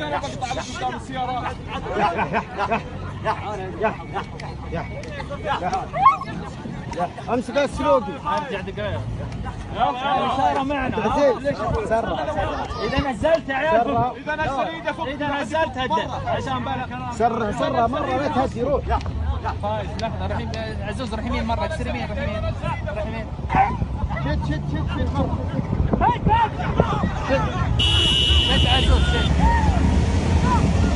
انا بقطع لك قدام السيارات. امسك السلوقي. ارجع دقيقة. سارة معنا. سارة. إذا نزلت يا عيال. اذا نزل ايده فوق. إذا نزلت هدى عشان بالك أنا. سرة مرة لا تهدي روح. فايز لحظة رحيم عزوز روح يمين مرة كسر يمين روح يمين. روح يمين. شد مرة. شد عزوز شد.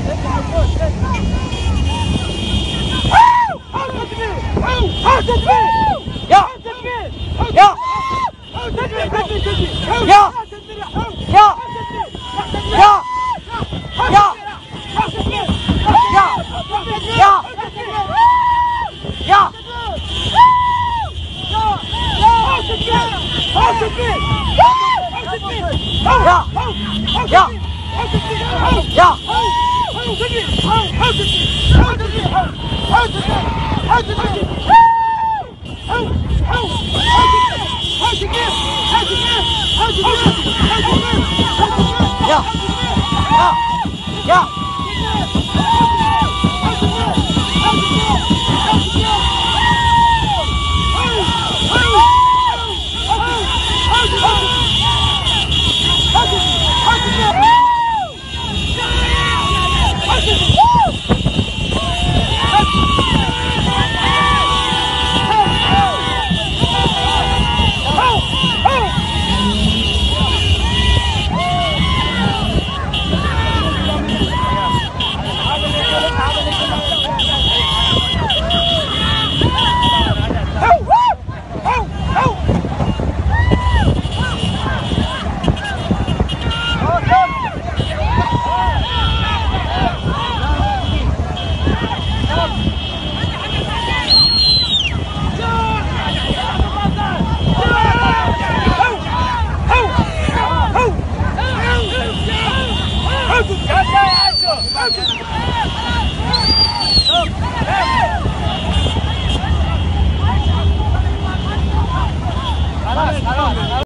شد عزوز شد. يا يا يا يا يا